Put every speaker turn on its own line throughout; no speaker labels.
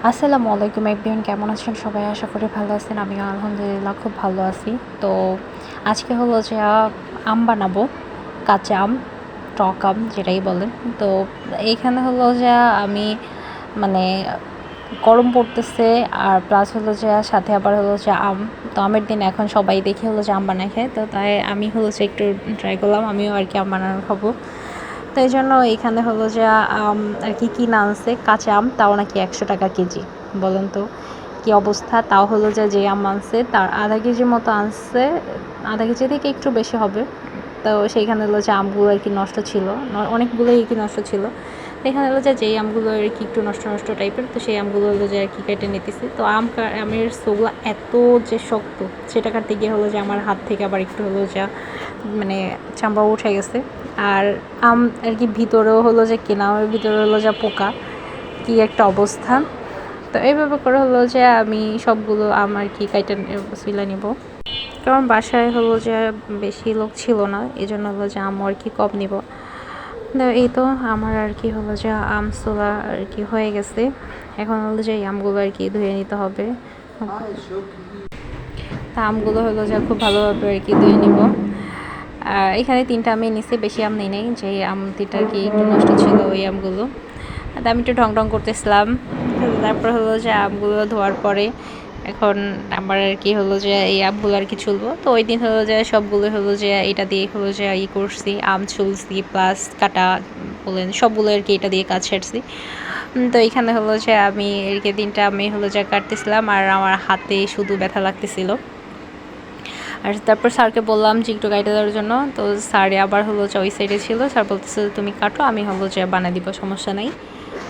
আসসালামু আলাইকুম এভরিওয়ান, কেমন আছেন সবাই? আশা করি ভালো আছেন। আমিও আলহামদুলিল্লাহ খুব ভালো আছি। তো আজকে হলো যে আম বানাবো, কাঁচা আম, টক আম যেটাই বলেন। তো এইখানে হলো যে আমি মানে গরম পড়তেছে, আর প্লাস হলো যে সাথে আবার হলো যে আম। তো আমের দিন এখন সবাই দেখে হলো যে আম বানায় খায়, তো তাই আমি হলো যে একটু ট্রাই করলাম, আমিও আর কি আম বানানো খাবো। তো এই জন্য এখানে হলো যে আম আর কি কিনে আনছে, কাঁচা আম, তাও নাকি 100 টাকা কেজি। বলেন তো কি অবস্থা! তাও হলো যে আম আনছে তার আধা কেজির মতো আনছে, আধা কেজি থেকে একটু বেশি হবে। তো সেইখানে হলো যে আমগুলো আর কি নষ্ট ছিল, অনেকগুলোই আর কি নষ্ট ছিল। তো এখানে হলো যে যেই আমগুলো আর কি একটু নষ্ট নষ্ট টাইপের, তো সেই আমগুলো হলো যে আর কি কেটে নিতেছি। তো আমের সোগুলা এত যে শক্ত, সেটা কাটতে গিয়ে হলো যে আমার হাত থেকে আবার একটু হলো যে মানে চামড়া উঠে গেছে। আর আম আর কি ভিতরেও হলো যে কেনা আমের ভিতরে হলো যে পোকা, কি একটা অবস্থা! তো এইভাবে করে হলো যে আমি সবগুলো আম আর কি কাইটা সিলা নিব, কারণ বাসায় হলো যে বেশি লোক ছিল না, এই জন্য হলো যে আম আর কি কম নিব। তো এই তো আমার আর কি হলো যে আম সোলা আর কি হয়ে গেছে। এখন হলো যে এই আমগুলো আর কি ধুয়ে নিতে হবে। তা আমগুলো হলো যে খুব ভালোভাবে আর কি ধুয়ে নিব। আর এখানে 3টা আমি নিছি, বেশি আম নেই যে আম 3টা আর কি একটু নষ্ট ছিল ওই আমগুলো। তা আমি একটু ঢং ঢং করতেছিলাম। তারপর হলো যে আমগুলো ধোয়ার পরে এখন আমার আর কি হলো যে এই আমগুলো আর কি ছুলবো। তো ওই দিন হলো যে সবগুলো হলো যে এটা দিয়ে হলো যে করছি, আম ছুলছি প্লাস কাটা বলেন সবগুলো আর কি এটা দিয়ে কাজ সারছি। তো এইখানে হলো যে আমি আর কি 3টা আমি হলো যে কাটতেছিলাম, আর আমার হাতে শুধু ব্যথা লাগতেছিল। আর তারপর স্যারকে বললাম যে একটু গাইডে দেওয়ার জন্য। তো স্যারে আবার হলো যে ওই সাইডে ছিল, স্যার বলতেছে তুমি কাটো, আমি হলো যে বানিয়ে দিব, সমস্যা নাই।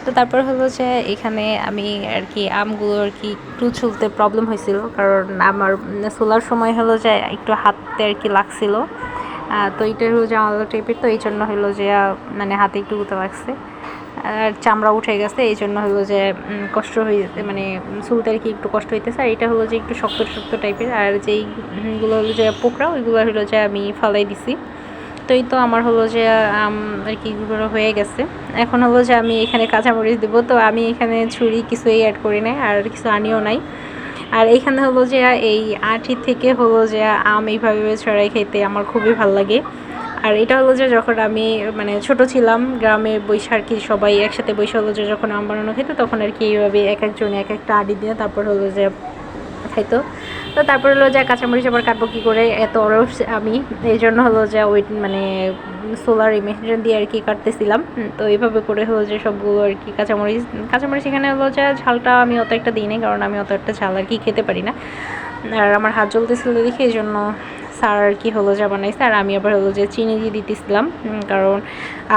তো তারপর হলো যে এখানে আমি আর কি আমগুলো আর কি একটু ছুলতে প্রবলেম হয়েছিল, কারণ আমার ছোলার সময় হলো যে একটু হাতে আর কি লাগছিল। তো এটা হলো যে আলাদা টাইপের, তো এই জন্য হলো যে মানে হাতে একটু গুঁতো লাগছে, আর চামড়া উঠে গেছে, এই জন্য হলো যে কষ্ট হয়ে মানে চুলতে আর কি একটু কষ্ট হইতেছে। আর এটা হলো যে একটু শক্ত শক্ত টাইপের, আর যেইগুলো হলো যে পোকরা ওইগুলো হলো যে আমি ফালাই দিছি। তো এই তো আমার হলো যে আর কি এগুলো হয়ে গেছে। এখন হলো যে আমি এখানে কাঁচামরিচ দেবো, তো আমি এখানে ছুরি কিছুই অ্যাড করি নাই, আর কিছু আনিও নাই। আর এইখানে হলো যে এই আঁটি থেকে হলো যে আম এইভাবে ছড়াই খেতে আমার খুবই ভালো লাগে। আর এটা হলো যে যখন আমি মানে ছোট ছিলাম, গ্রামে বৈশা আর কি সবাই একসাথে বৈশা হলো যে যখন আম বানানো খেতো, তখন আর কি এইভাবে এক একজনে এক একটা আঁটি দিয়ে তারপর হলো যে খাইতো। তো তারপর হলো যে কাঁচামরিচ আবার কাটবো কী করে, এত অলস আমি, এই জন্য হলো যে ওই মানে সোলার ইমেশন দিয়ে আর কি কাটতেছিলাম। তো এইভাবে করে হলো যে সবগুলো আর কি কাঁচামরিচ কাঁচামরিচ এখানে হলো যে ঝালটা আমি অত একটা দিই নাই, কারণ আমি অত একটা ঝাল আর কি খেতে পারি না। আর আমার হাত জ্বলতেছিল দেখে এই জন্য স্যার আর কি হলো যে বানাইছে, আর আমি আবার হলো যে চিনি দিয়ে দিতেছিলাম, কারণ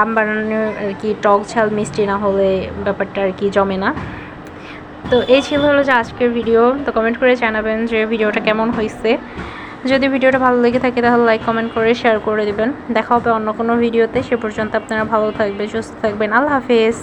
আম বানানোর আর কি টক ঝাল মিষ্টি না হলে ব্যাপারটা আর কি জমে না। তো এই ছিল হলো যে আজকের ভিডিও। তো কমেন্ট করে জানাবেন যে ভিডিওটা কেমন হয়েছে। যদি ভিডিওটা ভালো লেগে থাকে তাহলে লাইক কমেন্ট করে শেয়ার করে দেবেন। দেখা হবে অন্য কোনো ভিডিওতে। সে পর্যন্ত আপনারা ভালো থাকবেন, সুস্থ থাকবেন। আল্লাহ হাফেজ।